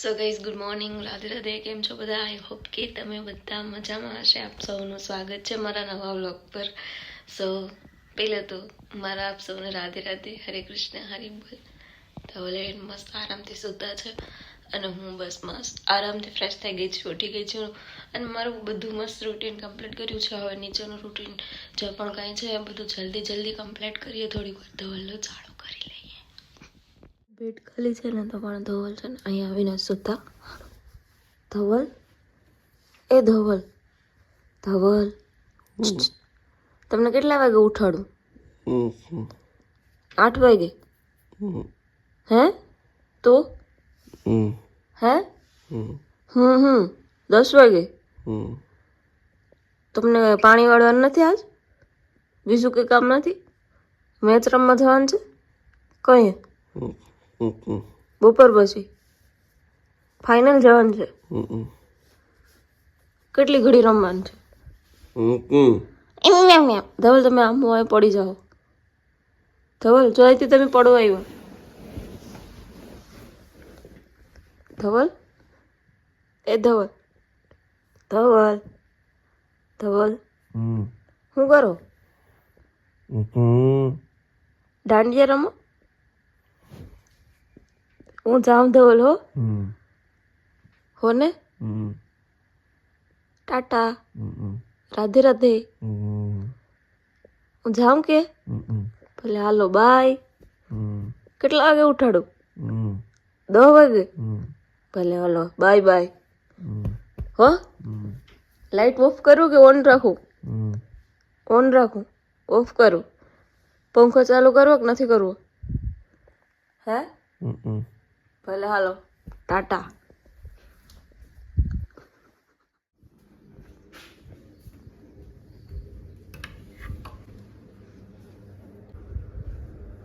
So guys good morning, Radhe Radhe. કેમ છો બધા? આઈ હોપ કે તમે બધા મજામાં હશે. આપ સૌનું સ્વાગત છે મારા નવા વ્લોગ પર. સો પહેલાં તો મારા આપ સૌને રાધે રાધે, હરે કૃષ્ણ, હરે બોલ. ધવલે મસ્ત આરામથી સૂતા છે અને હું બસ મસ્ત આરામથી ફ્રેશ થઈ ગઈ છું, ઉઠી ગઈ છું અને મારું બધું મસ્ત રૂટીન કમ્પ્લીટ કર્યું છે. હવે નીચેનું રૂટીન જે પણ કાંઈ છે એ બધું જલ્દી કમ્પ્લીટ કરીએ. થોડીક વાર ધવલનો ઝાડો કરી લઈએ. બેડ ખાલી છે ને તો પણ ધવલ છે ને અહીંયા આવીને સૂતા. ધવલ, એ ધવલ, ધવલ, તમને કેટલા વાગે ઉઠાડું? 8 વાગે? હે? તો હે? 10 વાગે? તમને પાણી વાળવાનું નથી આજ? બીજું કંઈ કામ નથી? મેચ રમવા જવાનું છે? કઈ? બપોર પછી ફાઇનલ જવાનું છે? કેટલી ઘડી રમવાનું છે? ધવલ તમે આમ હોય પડી જાઓ. ધવલ જોઈતી તમે પડવા આવ્યા. ધવલ, એ ધવલ, ધવલ, ધવલ, શું કરો? દાંડિયા રમો? હું જાઉં ધવલ હો ને? ટાટા, રાધે રાધે. હું જાઉં કે? ભલે હાલો બાય. કેટલા વાગે ઉઠાડું? 10 વાગે? ભલે હાલો બાય બાય. હો? લાઈટ ઓફ કરું કે ઓન રાખું? ઓન રાખું? ઓફ કરું? પંખો ચાલુ કરવો કે નથી કરવો? હે? ભલે હાલો ટાટા.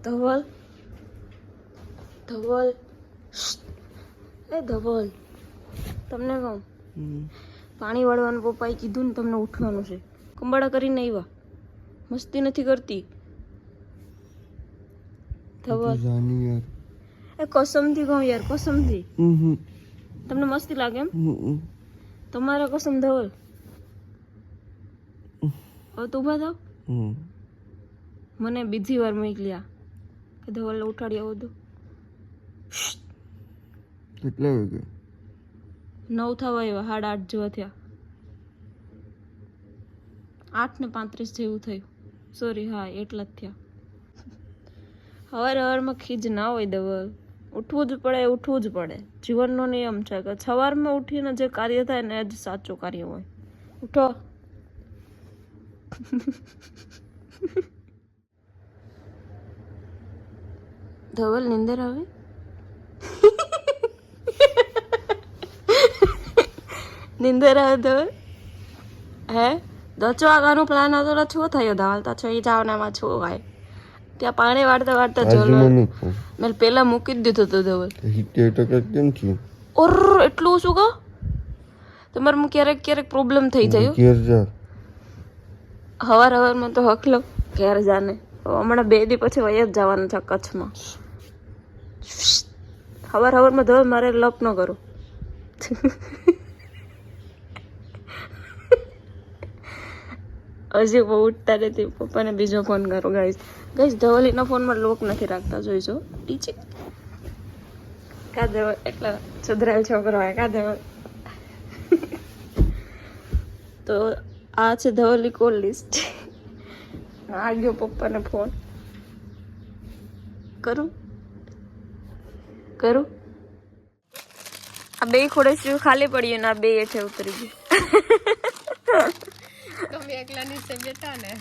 ધવલ, ધવલ, એ ધવલ, તમને કહું પાણી વાળવાનું પપ્પાએ કીધું ને તમને ઉઠવાનું છે. કંબાળા કરીને આવ્યા, મસ્તી નથી કરતી. ધવલ, એ કસમથી કહું યાર, કસમથી. તમને મસ્તી લાગે એમ? તમારા કસમ ધવલ. હવે તું ઉભા થાવ. મને બીજી વાર મોકલ્યા કે ધવલને ઉઠાડી આવો તો. કેટલા વાગે? 9 થવા આવ્યા, 8:30 જેવા થયા. 8:35 જેવું થયું. સોરી, હા એટલા જ થયા. હવારમાં ખીજ ના હોય ધવલ, ઉઠવું જ પડે, ઉઠવું જ પડે. જીવનનો નિયમ છે કે સવારમાં ઉઠીને જે કાર્ય થાય ને એ જ સાચું કાર્ય હોય. ઉઠો. ધવલ નિંદર આવે? નિંદર આવે ધવલ? હે? 10 વાગ્યાનો પ્લાન હતો તો શું થયો ધવલ? તો છો જવાનામાં છો ભાઈ. ત્યાં પાણી વાળતા જલવા મેં પેલા મૂકી જ દીધું હતું ધવલ. 70% કેમ થયું? ઓર એટલું શું કહો? તમારે ક્યારેક પ્રોબ્લેમ થઈ જાય. ઘેર જા. હવારમાં તો હકલો ઘેર જાને. હમણાં 2 દી પછી વયા જ જવાનું છે કચ્છમાં. હવારમાં ધવલ મારે લપ ન કરો. હજી બહુ ઉઠતા નથી. પપ્પાને બીજો ફોન કરો ગાઈસ. ધવલીના ફોનમાં લોક નથી રાખતા, જોઈજો. ટીચે કા ધવલ એટલા સુધરાયેલ છોકરો હોય કા ધવલ. તો આ છે ધવલી કોલ લિસ્ટ. આ ગયો પપ્પાને ફોન. કરું આ 2 ખોડે ખાલી પડ્યું ને આ 2 હેઠે ઉતરી ગયું. તમે એકલા નીચે બેઠા ને,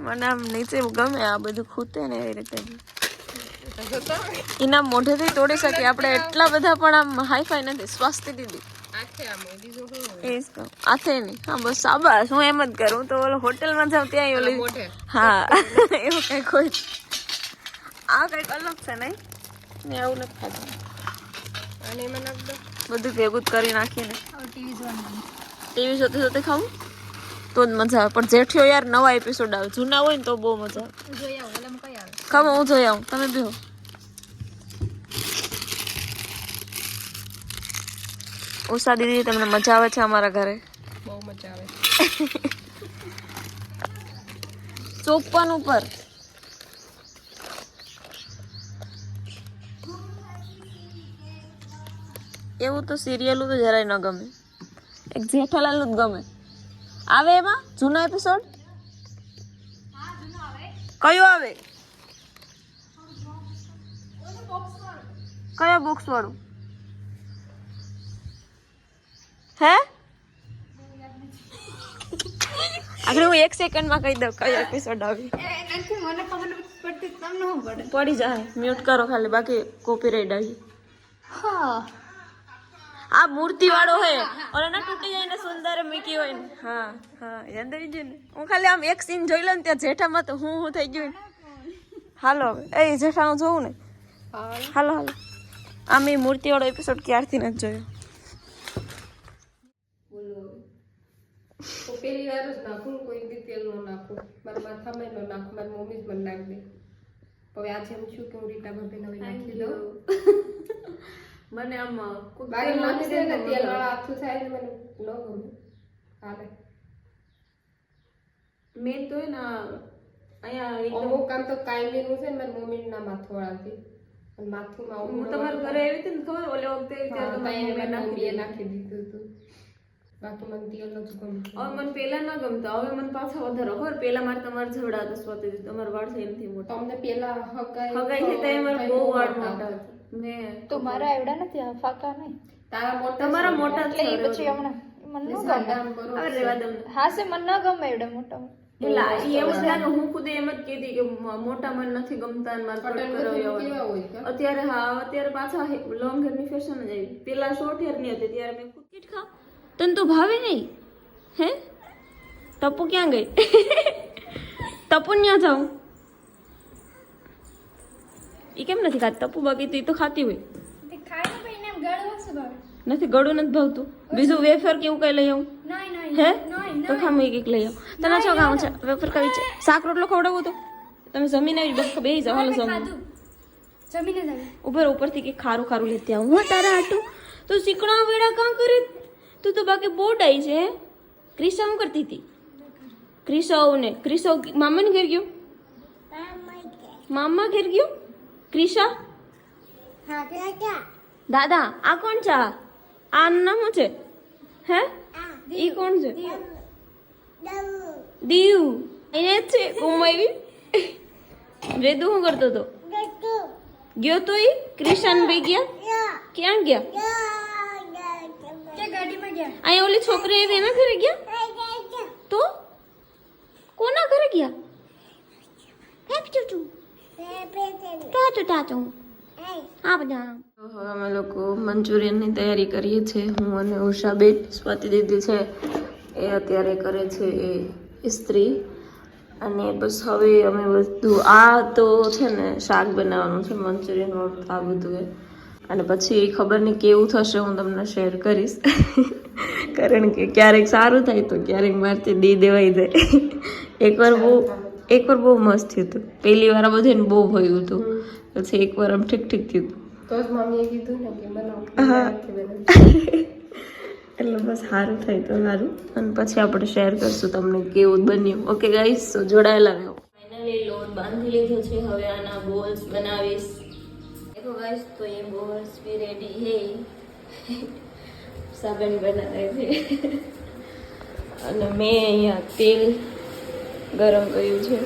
મને આમ નીચે ગમે આ બધું ખૂતે ને એવી રીતે. એના મોઢેથી તોડી શકીએ આપણે, એટલા બધા પણ આમ હાઈફાઈ નથી. સ્વાસ્થ્ય દીદી આથે નહીં. હા બસ શાબાશ, હું એમ જ કરું. તો ઓલો હોટલમાં જાઉં ત્યાં ઓલી, હા એવું કંઈક હોય. આ કંઈક અલગ છે નહીં, આવું નથી ખાતું. અને એમાં નાખ દો બધું ભેગું જ કરી નાખીને. ટીવી જોતે ખાવું તો જ મજા આવે. પણ જેઠિયો યાર નવા એપિસોડ આવે, જૂના હોય ને તો બહુ મજા આવે. ખાવા હું જોઈ આવું, તમે બેહો. ઉષા દીદી તમને મજા આવે છે અમારા ઘરે? બહુ મજા આવે. 54 ઉપર એવું તો સિરિયલ તો જરાય ન ગમે. એક જેઠાલાલ નું જ ગમે. આવે એમાં જૂનો એપિસોડ કયો આવે? કયો બોક્સ વાળું? હે આગળ હું 1 સેકન્ડમાં કહી દઉં કયો એપિસોડ આવી. પડી જાય મ્યુટ કરો ખાલી, બાકી કોપીરાઈટ આવી. આ મૂર્તિ વાળો હે ઓલા ના તૂટી જાય ને સુંદર મૂકી હોય ને. હા હા યાદ આવી ગયું ને. હું ખાલી આમ એક સીન જોઈ લઉં ને ત્યાં જેઠામાં તો હું થઈ ગયું ને. હાલો એ જેઠાનું જોવું ને. હાલો હાલો આમ એ મૂર્તિ વાળો એપિસોડ ક્યારથી નથી જોયો. તો પહેલી વાર જ નાખું, કોઈ દી તેલ ન નાખું, મારા માથામાં ન નાખું, મારી મમ્મી જ મને નાખી દે. હવે આજે એમ છું કે હું રીટા ભાભીને હવે નાખી દઉં. મને આમ બારી નાખી દે ને તેલ વાળા હાથું થાય ને મને ન ગમે. હાલે મેં તો ને અહીંયા અમુક કામ તો કાયમીનું છે ને મારી મમ્મી ના માથું વાળાથી. અને માથુંમાં હું તમારા ઘરે આવી હતી ને ખબર ઓલે વખતે ત્યારે તમારી મમ્મીએ નાખી દીધું હતું. બાકી મને તેલ નથી ગમતું. હવે મને પેલા ન ગમતા, હવે મને પાછા વધારે ખબર. પેલા મારે તમારે ઝઘડા હતા સ્વાતિ તમારા વાળ થઈ નથી મોટા. તમને પેલા હગાઈ થી તો મારે બહુ વાળ મોટા હતા. ને તો મારા એવડા નથી, આ ફાકા નહીં. તારા મોટા તમારા મોટા એટલે એ પછી હમણાં મને ન ગમે. હવે રેવા દઉં. હા છે મને ન ગમે એવડા મોટા. પેલા એવું જ લાગે. હું ખુદ એમ જ કહેતી કે મોટા મને નથી ગમતા ને મારે કટ કરાવ્યા. અત્યારે હા અત્યારે પાછા લોંગ હેર ની ફેશન જ આવી. પેલા શોર્ટ હેર ની હતી ત્યારે મેં ખુદ કીટ ખા તને તો ભાવે નહીં હે? તપુ ક્યાં ગઈ? તપુ ત્યાં જાઉં એ કેમ નથી ખાતી? તપુ બાકી તો એ તો ખાતી હોય. નથી ગળું નથી ભાવતું. બીજું વેફર કેવું કઈ લઈ આવું? હે તો ખામ એક લઈ આવું. તને શું ખાવું છે? વેફર કઈ છે? શાક રોટલો ખવડાવું તો તમે જમીને આવી બસ બે જાવ. હાલો જમીને ઉપર ઉપરથી કે ખારું ખારું લેતી આવું. હું તારા હાટું તો શીકણા વેડા કાં કરે? તું તો બાકી બોર્ડ આવી છે. ક્રિશા શું કરતી હતી? ક્રિશા મામાને ઘેર ગયો? મામા ઘેર ગયો? ક્રિશા દાદા આ કોણ છે? આ નામ શું છે? હે ઈ કોણ છે? દીવ એને જ છે. કુમાવી વેદુ શું કરતો હતો? ગયો તો ઈ ક્રિશાન ભાઈ ગયા? ક્યાં ગયા? અહીંયા ઓલી છોકરી હતી એના ઘરે ગયા? તો કોના ઘરે ગયા? હા બધા હવે અમે લોકો મંચુરિયનની તૈયારી કરીએ છીએ. હું અને ઉષાબેન. સ્વાતિ દીદી છે એ અત્યારે કરે છે એ ઇસ્ત્રી. અને બસ હવે અમે બધું આ તો છે ને શાક બનાવવાનું છે મંચુરિયન વાળું આ બધું એ. અને પછી ખબર નહીં કેવું થશે હું તમને શેર કરીશ. કારણ કે ક્યારેક સારું થાય તો ક્યારેક મારથી દી દેવાઈ જાય. એકવાર બહુ મસ્ત થયું હતું. પહેલી વાર બધાને બહુ ભયું હતું. પછી એકવાર આમ ઠીક ઠીક થયું હતું. તો જ મમ્મીએ કીધું ને કે બનાવો. એટલે બસ સારું થાય તો સારું. અને પછી આપણે શેર કરશું તમને કેવું બન્યું. ઓકે ગાઈસ તો જોડાયેલા રહો. ફાઇનલી લોટ બાંધી લીધો છે. હવે આના બોલ્સ બનાવીશ. देखो गाइस तो ये बोल्स भी रेडी है. साबन बना रहे थे. અને મેં અહીંયા તેલ ગરમ કર્યું છે.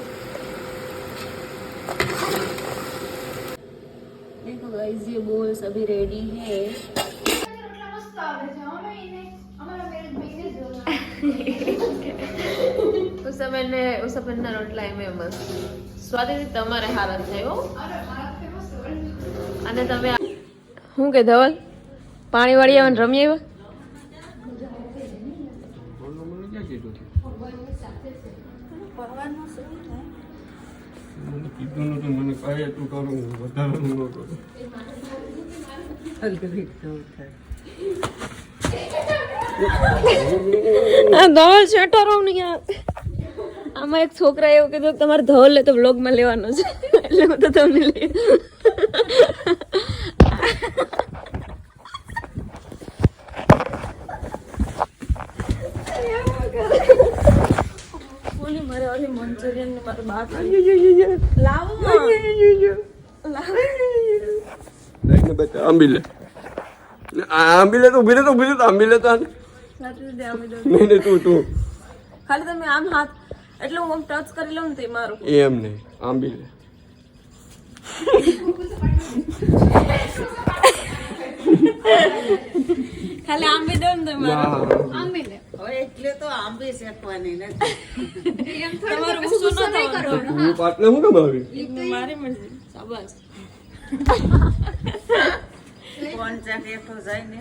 देखो गाइस ये बोल्स अभी रेडी है. ઉસબનના રોટલા એમ મસ્ત. સ્વાદિષ્ટ તમારે હારા થાય હો. અને તમે શું કે ધવલ પાણી વાળી આવવાનું રમી આવ્યા? ધવલ શેટર આમાં એક છોકરા એવું કીધું તમારે ધવલ લે તો વ્લોગમાં લેવાનો છે. એટલે હું તો તમને લઈ પછી મંચુરિયન ને મારું બાપ લાવો બતા આંબી લે આંબી લે તો ઉભી લે તો આંબી લે તો નહીં તું ખાલી તમે આમ હાથ એટલે હું આમ ટચ કરી લઉં ને તે મારું એમ નહીં આંબી લે ખાલી આંબી દઉં ને મારું આંબી લે એટલે તો આંબી શેકવાની નથી. તમારું ગુસ્સો ન કરવાનો હું પાટલે હું કેમ આવી મારી મરજી શાબાશ કોણ ચાક એકલો જાય ને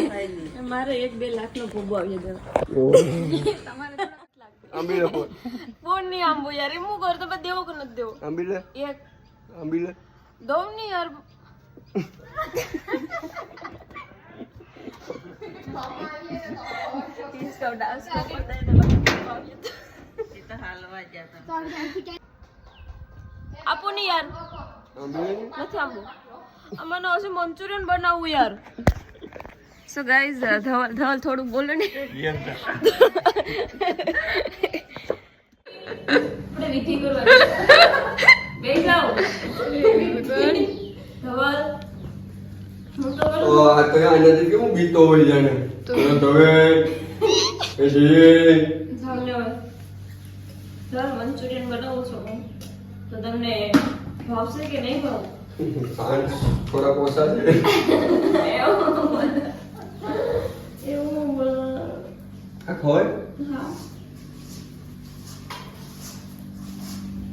થાય નહીં. મારે 1-2 લાખ નો ભોગવો આવી જાય આંબી લે ફોન નહીં આંબો યાર એમ હું કરું તમે દેવો કે નથી દેવો આંબી લે એક આંબી લે દઉં નહીં યાર એ તો હાલવા ગયા હતા. આપો નહીં યાર આંબી લે નથી આંબો અમારે હશે મંચુરિયન બનાવવું યાર સો ગાઈઝ ધવલ થોડું બોલો ને આપણે વિધિ કરવા બેસી જાઓ ધવલ હું તો ઓ આ તો આનાથી કેવું બીતો હોય જાણે તો હવે પછી ધવલ મંચુરિયન બનાવું છું તો તમને ભાવશે કે નહીં ભાવ ખાંડ થોડા પોસા છે એવું બોલો આ ખોય હા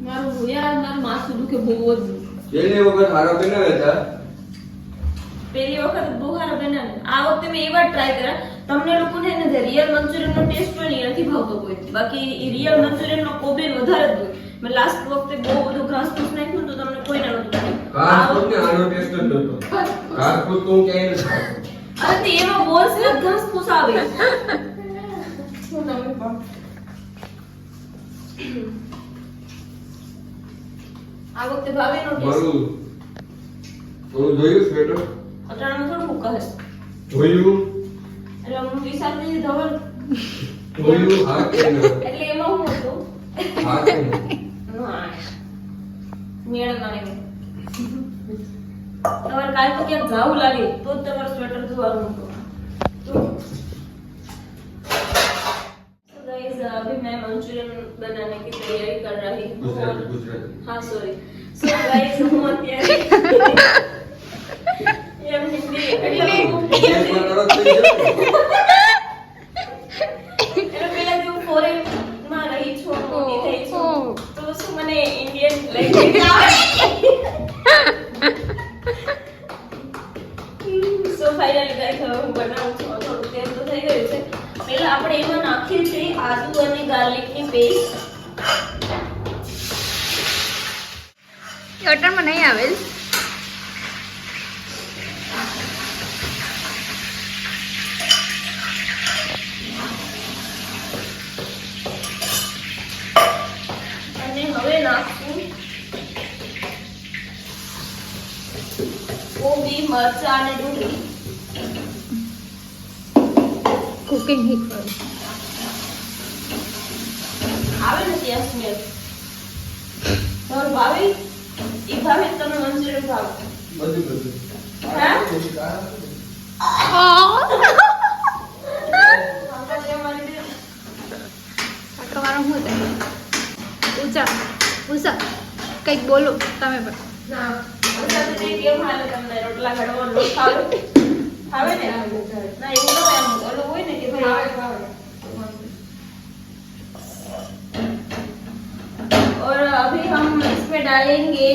મારું માથું દુખે બહુ જ પેલી વખત હારા બનાવ્યા હતા પેલી વખત બહુ સારો બનાવે આ વખતે મેં એવા ટ્રાય કર્યા તમને લોકોને ને રિયલ મંચુરિયન નો ટેસ્ટ પણ નથી ભાવતો કોઈ બાકી રિયલ મંચુરિયન નો કોબેલ વધારે જ હોય મેં લાસ્ટ વખતે બહુ બધું ઘાસ ફૂસ નાખ્યું તો તમને કોઈ ના નતું ઘાસ ને આનો ટેસ્ટ જ નતો ઘાસ ફૂસ તો હું ક્યાંય નથી ખાતો. અરે તે એમાં બોલ્સ ને ઘાસ ફૂસ આવે શું તમે પણ આ વખતે ભાવે નો ટેસ્ટ મારું થોડું જોયું સ્વેટર અટાણામાં થોડું મૂકા હશે જોયું એટલે હું વિચારતી ધવલ જોયું હા કે ના એટલે એમાં હું હતું હા કે ના મેળ માને તમારે કાલ તો ક્યાંક જાવું લાગે તો જ તમારું સ્વેટર ધોવાનું મૂકો તો गाइस अभी मैं मंचूरियन बनाने की तैयारी कर रही हूँ ગુજરાતી हाँ सॉरी सो गाइस હું અત્યારે એમ હિન્દી એટલે ગુજરાતીમાં કરો તો થઈ જાય. પેલા જે હું ફોરેન માં રહી છું મોટી થઈ છું તો શું મને Indian language so finally guys હવે હું બનાવું છું થોડું તેલ તો થઈ ગયું છે પહેલા આપણે એમાં નાખીએ છીએ આદુ અને ગાર્લિકની પેસ્ટ અટરમાં નહીં આવેલ અને હવે નાખશું કોબી મરચાં અને ડુંગળી કુકિંગ હિટ આવે ને ત્યાં સ્મેલ તમારું ભાવે એ ભાવે જ તમે મંચુરિયન ભાવે બધું હા તમારું શું થાય ઊંચા ઊંચા કંઈક બોલો તમે પણ ના ઓછા તો કેમ હાલે તમને રોટલા ઘડવાનો લોટ ખાવે ભાવે ને ના એવું ન હોય આમ ઓલું હોય ને કે ભાઈ ભાવે और अभी हम इसमें डालेंगे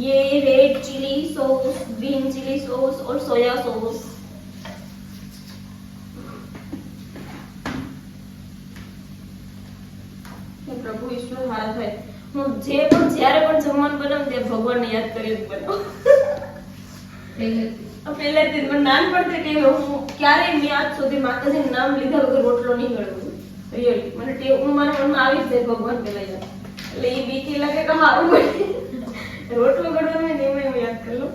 ये red chilli sauce green chilli sauce और सोया सॉस प्रभु ईश्वर हाल है હું જે પણ જ્યારે પણ જમવાનું બનાવું તે ભગવાનને યાદ કરી જ બનાવું પહેલેથી મને નાનપણથી ટેવ હું ક્યારેય મેં આજ સુધી માતાજીનું નામ લીધા વગર રોટલો નહીં ગળવું રિયલી મને ટેવ હું મારા મનમાં આવી જ જાય ભગવાન પેલા યાદ એટલે એ બીકી લાગે કે સારું બને રોટલો ગળવાનો ને એમાં હું યાદ કરી લઉં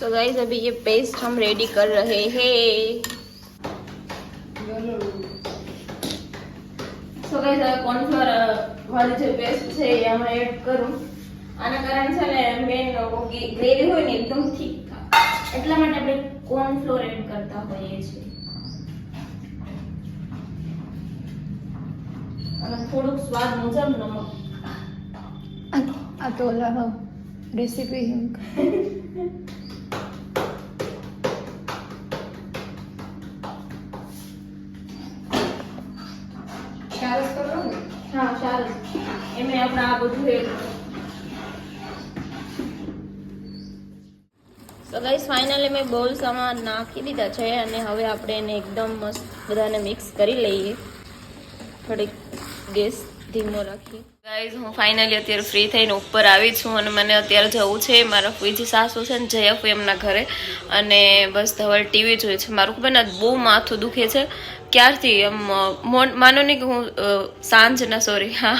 सो गाइस अभी ये पेस्ट हम रेडी कर रहे हैं. સો ગાઈસ હવે કોર્નફ્લોર વાળી જે પેસ્ટ છે એ આમાં એડ કરું. આના કારણ છે ને મેન ગ્રેવી હોય ને એકદમ ઠીક થાય એટલા માટે આપણે કોર્નફ્લોર એડ કરતા હોઈએ છીએ. અને થોડુંક સ્વાદ મુજબ નમક. આ તો ઓલા રેસીપી શારસ કરો ને હા સારું એમાં આપણે આ બધું એડ. સો ગાઈસ ફાઇનલી મેં બોલ્સ આમાં નાખી દીધા છે અને હવે આપણે એને એકદમ મસ્ત બધાને મિક્સ કરી લઈએ. થોડીક ગેસ ધીમો રાખી. ગાઈસ હું ફાઇનલી અત્યારે ફ્રી થઈને ઉપર આવી છું અને મને અત્યારે જવું છે મારા ફુઈજી સાસુ છે ને જયા ફુઈ એમના ઘરે અને બસ ધવલ ટીવી જોઈએ છે. મારું ખબર ને બહુ માથું દુખે છે ક્યારથી એમ માનો નહીં કે હું સાંજના સોરી હા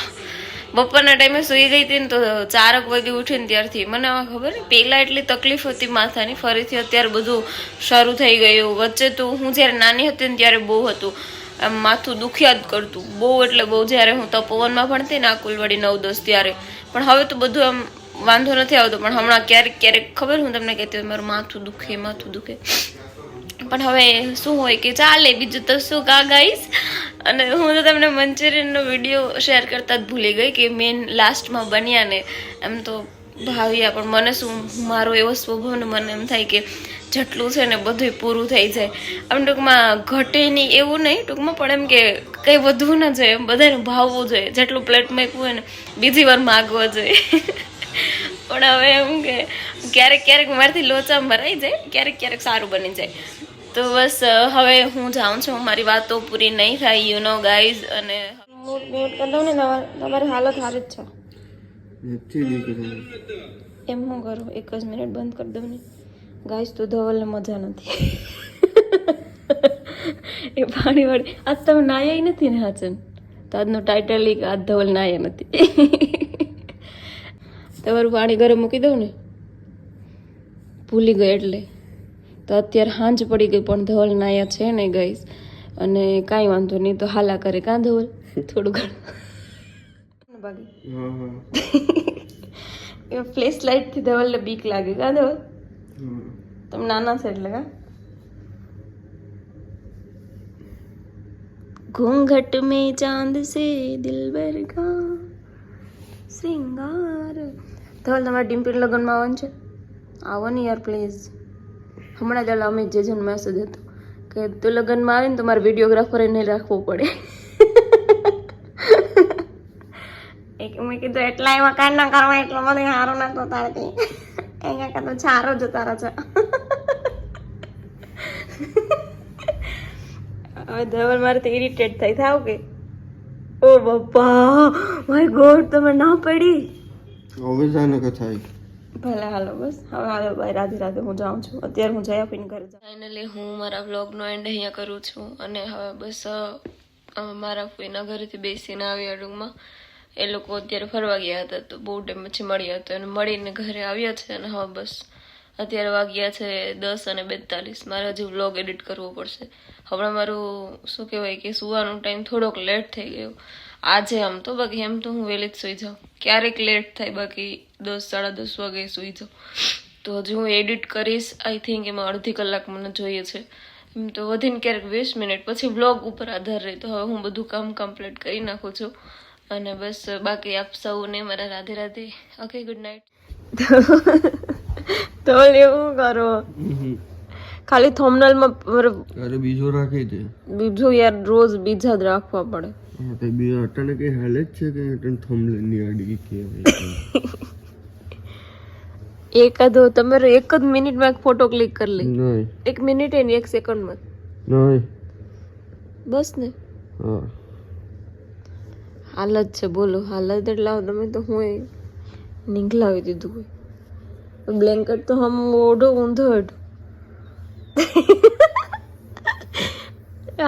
બપોરના ટાઈમે સૂઈ ગઈ હતી ને તો 4 વાગે ઉઠીને ત્યારથી મને ખબર ને પહેલાં એટલી તકલીફ હતી માથાની ફરીથી અત્યારે બધું શરૂ થઈ ગયું. વચ્ચે તો હું જ્યારે નાની હતી ને ત્યારે બહુ હતું આમ માથું દુખ્યા જ કરતું બહુ એટલે બહુ. જ્યારે હું તપોવનમાં ભણતી ને આકુલવાડી 9-10 ત્યારે પણ હવે તો બધું આમ વાંધો નથી આવતો. પણ હમણાં ક્યારેક ક્યારેક ખબર હું તમને કહેતી હોય મારું માથું દુખે પણ હવે શું હોય કે ચાલે બીજું તો શું કા ગાઈસ. અને હું તો તમને મંચુરિયનનો વિડીયો શેર કરતા જ ભૂલી ગઈ કે મેન લાસ્ટમાં બન્યા ને એમ તો ભાવ્યા પણ મને શું મારો એવો સ્વભાવ ને મને એમ થાય કે જેટલું છે ને બધું પૂરું થઈ જાય આમ ટૂંકમાં ઘટે નહીં એવું નહીં ટૂંકમાં પણ એમ કે કંઈ વધવું ના જોઈએ એમ બધાને ભાવવું જોઈએ જેટલું પ્લેટ મૂકવું હોય ને બીજી વાર માગવા જોઈએ. પણ હવે એમ કે ક્યારેક મારાથી લોચા મરાઈ જાય ક્યારેક સારું બની જાય. તો બસ હવે હું જાઉં છું મારી વાતો પૂરી નહીં થાય યુ નો ગાઈઝ. અને મ્યુટ કરી દઉં ને તમારી હાલત હારી જ છે એમ હું કરું 1 જ મિનિટ બંધ કરી દઉં ને ગાઈઝ. તો ધવલને મજા નથી એ પાણીવાળી આજ તમે નાયા નથી ને હાચન તો આજનો ટાઇટલ કે આજ ધવલ નાયા નથી. તમારું પાણી ગરમ મૂકી દઉં ને ભૂલી ગઈ એટલે તો અત્યારે સાંજ પડી ગઈ પણ ધવલ નાયા છે ને ગાઈસ. અને કાંઈ વાંધો નહીં તો હાલા કરે કાં ધવલ થોડું ઘણું ફ્લેશ લાઇટથી ધવલને બીક લાગે કાં ધવલ તમે નાના છે એટલે કાં. ઘૂંઘટ में चांद से दिलबर का श्रृंगार. ધવલ તમારે ડિમ્પલ લગ્નમાં આવવાનું છે આવો ને યાર પ્લીઝ. હમણાં જ અમે જે જણ મેસેજ હતો કે તું લગ્નમાં આવે ને તો મારે વિડીયોગ્રાફર નહીં રાખવો પડે. એક મેં કીધું એટલા એમાં કાંઈ ના કરવા એટલો બધું સારું નતો તારથી અહીંયા કાં તો સારો જ તારા છે. હવે ધવલ મારેથી ઇરિટેટ થાય થાવ કે ઓ બાપા માય ગોડ તમે ના પડી હવે જાને કે થાય ભલે હાલો બસ હવે હાલો બાય રાધે રાધે. હું જાઉં છું અત્યારે હું જયા પીને ઘરે જાઉં. ફાઇનલી હું મારા વ્લોગનો એન્ડ અહીંયા કરું છું અને હવે બસ મારા ફોઈના ઘરેથી બેસીને આવ્યા રૂમમાં. એ લોકો અત્યારે ફરવા ગયા હતા તો બહુ ટાઈમ પછી મળ્યા હતા અને મળીને ઘરે આવ્યા છે. અને હવે બસ અત્યારે વાગ્યા છે 10:42. મારે હજી વ્લોગ એડિટ કરવો પડશે. હમણાં મારું શું કહેવાય કે સુવાનો ટાઈમ થોડોક લેટ થઈ ગયો આજે. આમ તો બાકી એમ તો હું વહેલી જ સૂઈ જાઉં ક્યારેક લેટ થાય બાકી 10-10:30 વાગે સૂઈ જાઉં. તો હજી હું એડિટ કરીશ આઈ થિંક એમાં અડધી કલાક મને જોઈએ છે એમ તો વધીને ક્યારેક 20 મિનિટ પછી વ્લોગ ઉપર આધાર રહે. તો હવે હું બધું કામ કમ્પ્લીટ કરી નાખું છું અને બસ બાકી આપ સૌને મારા Radhe Radhe. Okay good night. તો એવું કરો ખાલી થંબનેલમાં અરે બીજો રાખી દે બીજું યાર રોજ બીજા જ રાખવા પડે. હા તો બીજો અટાને કઈ હાલ જ છે કે અટાને થંબનેલ ની આડી કે એકાદો તમારે 1 જ મિનિટમાં એક ફોટો ક્લિક કરી લે. નહીં 1 મિનિટ ને 1 સેકન્ડમાં નહીં બસ ને. હા હાલત છે બોલો હાલત એટલે તમે તો હું નીકળાવી દીધું હોય બ્લેન્કેટ તો હમ ઓઢો ઊંધો હેઠો.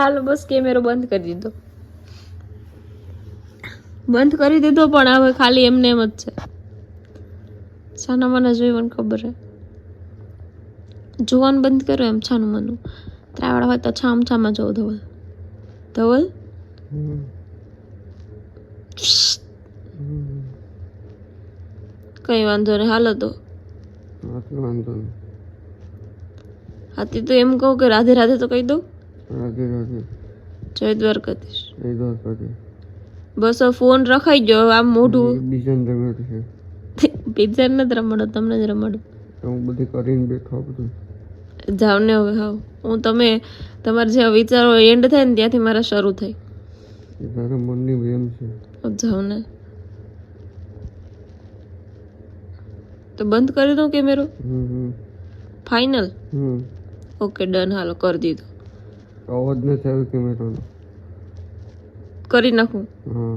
હાલો બસ કેમેરો બંધ કરી દીધો પણ હવે ખાલી એમને એમ જ છે. સાના મને જોઈ મને ખબર હે જોવાનું બંધ કરો એમ છાનું મનું ત્રાવાળા હોય તો છામ છામાં જોવો ધવલ ધવલ હમ. કઈ વાંધો નહીં હાલો તો આટલું વાંધો નહીં. હાથી તો એમ કહું કે રાધે રાધે તો કહી દઉં રાધે રાધે. જય દ્વારકાધીશ જય દ્વારકાધીશ. બસ હવે ફોન રખાઈ ગયો હવે આમ મોઢું ડિઝાઇન રમેટ છે પિઝા નથી રમાડો તમને જ રમાડો તો હું બધી કરીને બેઠો બધું. જાવ ને હવે હાવ હું તમે તમારા જે વિચારો એન્ડ થાય ને ત્યાંથી મારા શરૂ થાય એ તારા મનની વેમ છે. જાવ ને તો બંધ કરી દઉં કેમેરો હમ. ફાઇનલ હમ. ઓકે ડન હાલો કરી દીધો અવાજ નથી આવ્યો કેમેરાનો. કરી નાખું હા